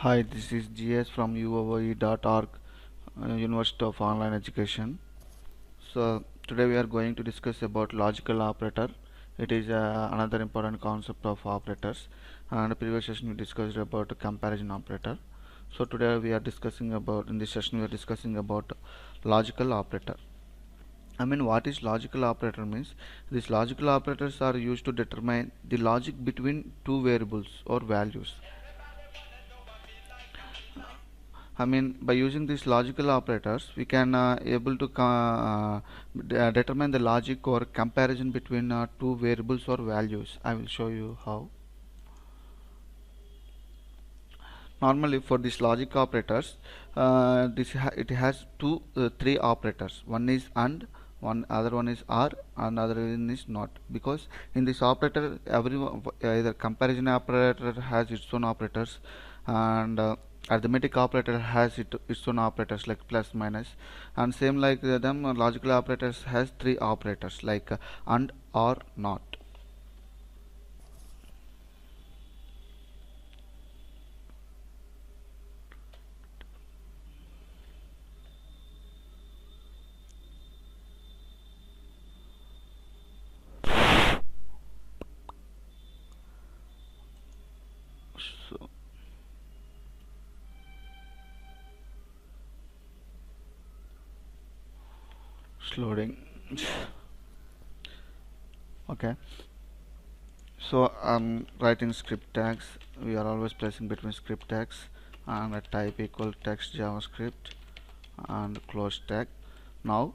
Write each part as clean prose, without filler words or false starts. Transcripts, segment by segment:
Hi, this is GS from UOOE.org, University of Online Education. So today we are going to discuss about logical operator. It is another important concept of operators. And the previous session we discussed about comparison operator. So today we are discussing about in this session we are discussing about logical operator. What is logical operator means? These logical operators are used to determine the logic between two variables or values. By using these logical operators, we can able to determine the logic or comparison between two variables or values. I will show you how. Normally, for these logic operators, it has three operators. One is and, one other one is or, and other one is not. Because in this operator, either comparison operator has its own operators, and arithmetic operator has its own operators like plus minus, and same like them logical operators has three operators like and, or, not. So it's loading. Okay, so I'm writing script tags. We are always placing between script tags and a type equal text JavaScript and close tag. Now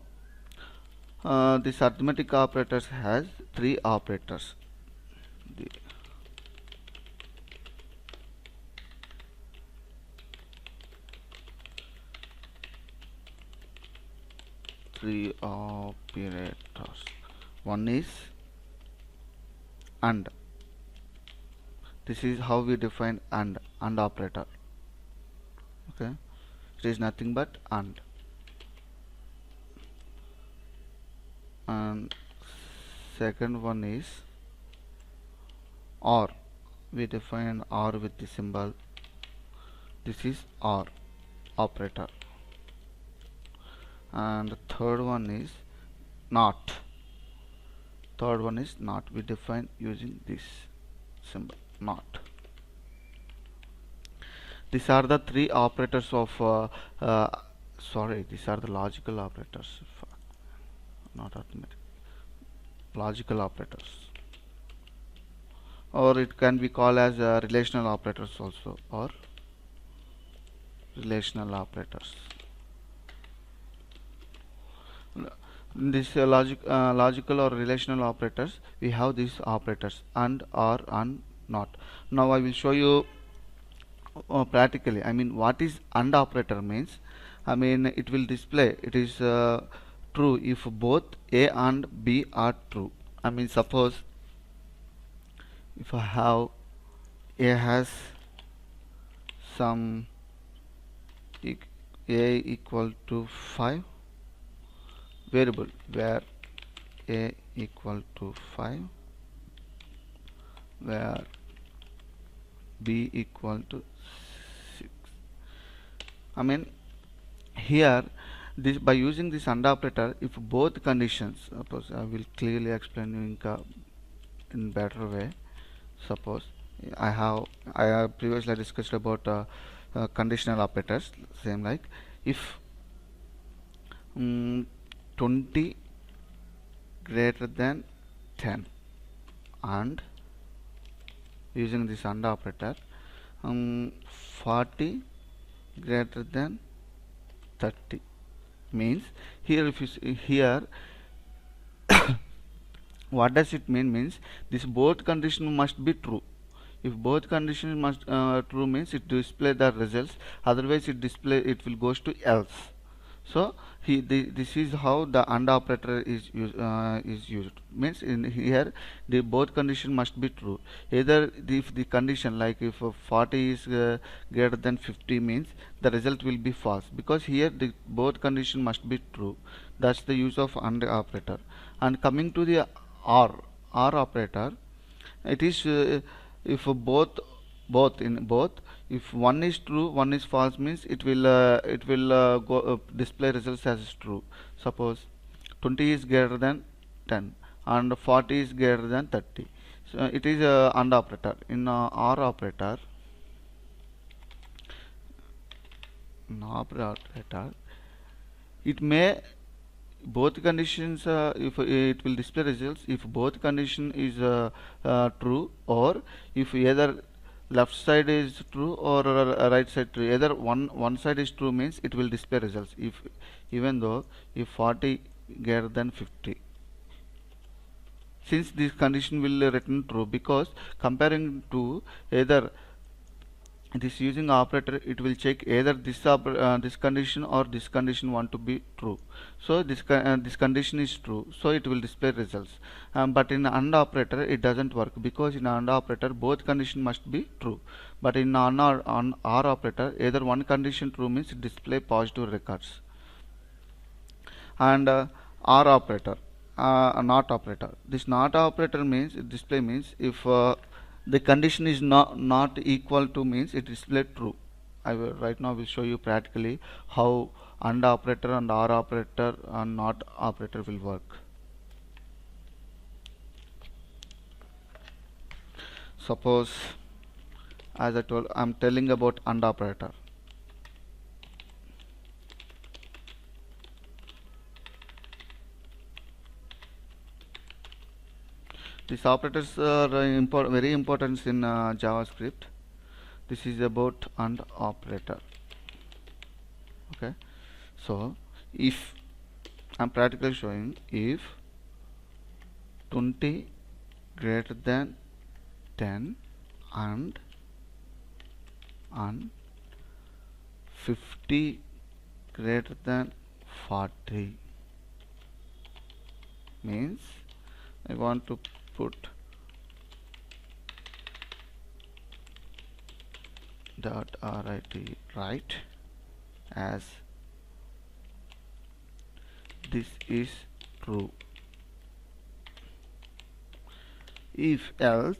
this arithmetic operators has three operators. The three operators. One is and. This is how we define and operator. Okay, it is nothing but and second one is or. We define or with the symbol. This is or operator. And the third one is not. Third one is not. We define using this symbol not. These are the three operators of these are the logical operators, not arithmetic. Logical operators, or it can be called as relational operators also, or relational operators. In this logical or relational operators, we have these operators and, or, and, not. Now I will show you practically. What is and operator means? It will display it is true if both A and B are true. Suppose if I have A has some A equal to 5 variable where A equal to 5, where B equal to 6. Here this by using this AND operator, if both conditions, suppose I will clearly explain in better way. Suppose I have previously discussed about conditional operators, same like if 20 greater than 10 and using this AND operator 40 greater than 30 means here if you see here what does it means this both condition must be true. If both conditions must true means it display the results, otherwise it will goes to else. So this is how the AND operator is used. Means in here the both condition must be true. Either if the condition like if 40 is greater than 50 means the result will be false, because here the both condition must be true. That's the use of AND operator. And coming to the OR operator, it is if both both. In both, if one is true, one is false, means it will go display results as true. Suppose 20 is greater than 10 and 40 is greater than 30, so it is a AND operator. In OR operator, it may both conditions, if it will display results if both condition is true, or if either left side is true or right side true. Either one side is true, means it will display results. If even though if 40 greater than 50, since this condition will return true, because comparing to either this using operator, it will check either this condition or this condition want to be true. So this condition is true, so it will display results. But in AND operator it doesn't work, because in AND operator both condition must be true. But in on OR operator, either one condition true, means it display positive records. And OR operator, not operator. This not operator means display means if the condition is not equal to, means it display true. I will right now will show you practically how AND operator and OR operator and not operator will work. Suppose, as I told, I am telling about AND operator. These operators are very important in JavaScript. This is about AND operator. Okay, so if I'm practically showing, if 20 greater than 10 and 50 greater than 40, means I want to put dot rit right as this is true. If else,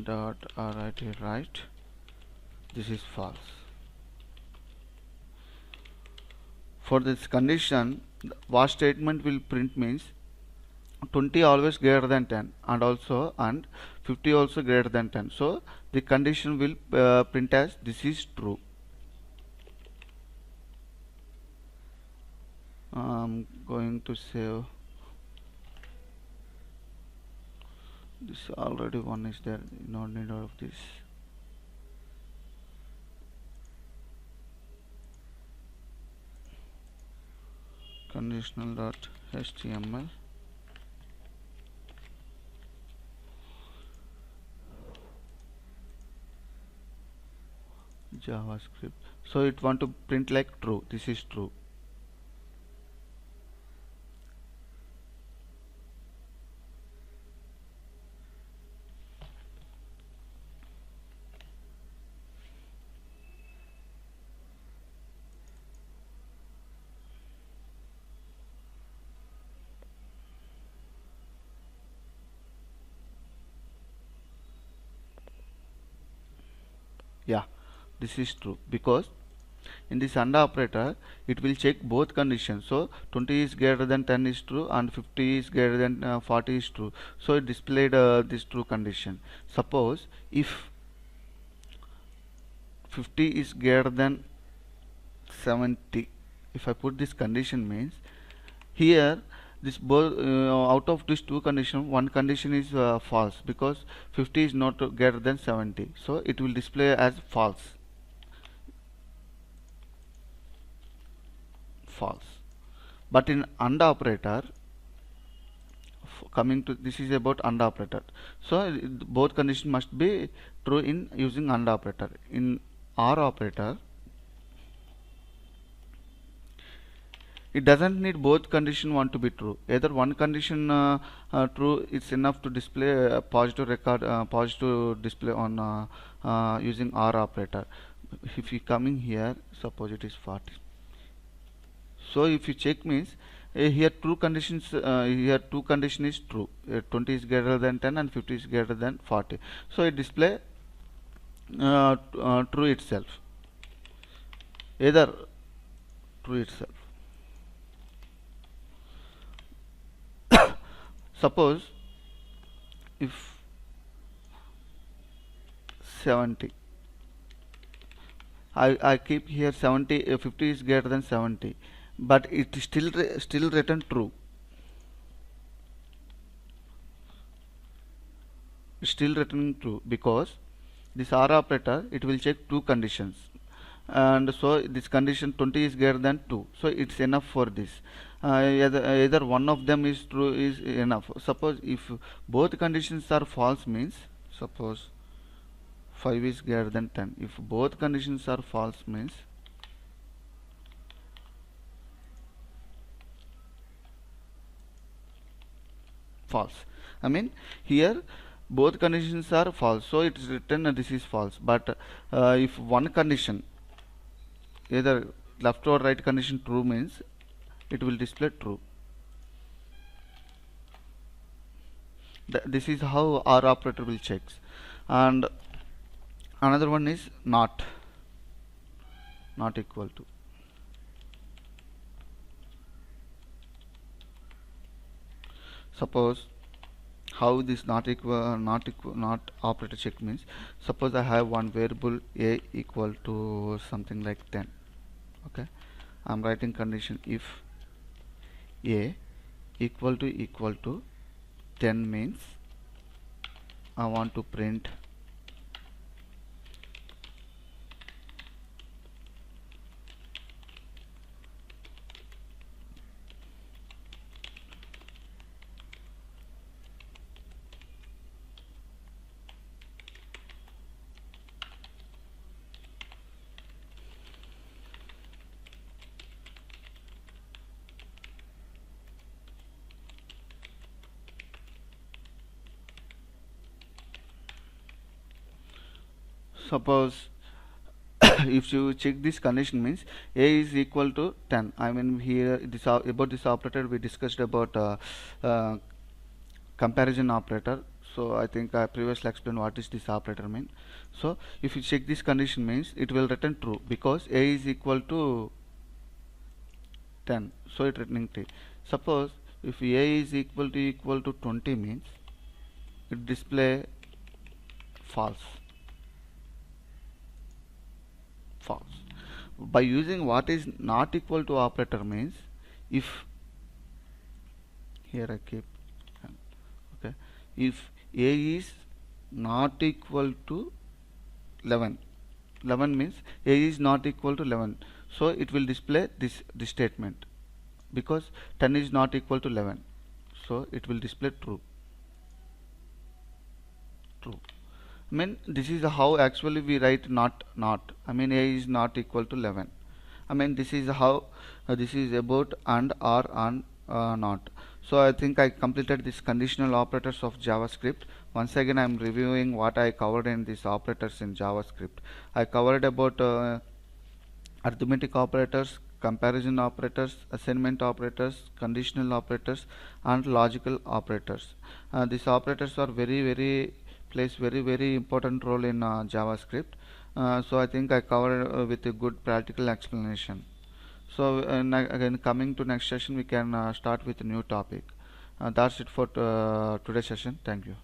dot rit right, this is false. For this condition, what statement will print means 20 always greater than 10 and 50 also greater than 10. So the condition will print as this is true. I'm going to save this. Already one is there, no need of this. Conditional.html, JavaScript. So it want to print like true, this is true. Yeah, this is true, because in this AND operator it will check both conditions. So 20 is greater than 10 is true and 50 is greater than 40 is true, so it displayed this true condition. Suppose if 50 is greater than 70, if I put this condition, means here this both out of these two conditions, one condition is false, because 50 is not greater than 70, so it will display as false. But in AND operator, coming to this is about AND operator, so both condition must be true in using AND operator. In OR operator, it doesn't need both condition want to be true. Either one condition true, it's enough to display a positive record, positive display on using OR operator. If you coming here, suppose it is 40, So if you check means here true conditions, here two condition is true, 20 is greater than 10 and 50 is greater than 40. So it display true itself, either true itself. Suppose if 70, I keep here 70, 50 is greater than 70, but it is still written true, still written true, because this OR operator, it will check two conditions, and so this condition 20 is greater than 2, so it's enough for this. Either one of them is true is enough. Suppose if both conditions are false means, suppose 5 is greater than 10, if both conditions are false means false. I mean here both conditions are false, so it is written this is false. But if one condition, either left or right condition true means it will display true. This is how our operator will checks. And another one is not equal to. Suppose how this not operator check means, suppose I have one variable a equal to something like 10. Okay, I'm writing condition if a equal to 10 means I want to print suppose if you check this condition means a is equal to 10. I mean here this about this operator we discussed about uh, comparison operator. So I think I previously explained what is this operator mean. So if you check this condition means it will return true because a is equal to 10, so it returning t. Suppose if a is equal to 20 means it display false. By using what is not equal to operator means, if here I keep okay, if a is not equal to 11 means a is not equal to 11, so it will display this statement, because 10 is not equal to 11, so it will display true. I mean this is how actually we write not. I mean a is not equal to 11. I mean this is how this is about and or and not. So I think I completed this conditional operators of JavaScript. Once again I am reviewing what I covered in these operators in JavaScript. I covered about arithmetic operators, comparison operators, assignment operators, conditional operators, and logical operators. These operators are very plays very important role in JavaScript. So I think I covered with a good practical explanation. So again coming to next session we can start with a new topic. That's it for today's session. Thank you.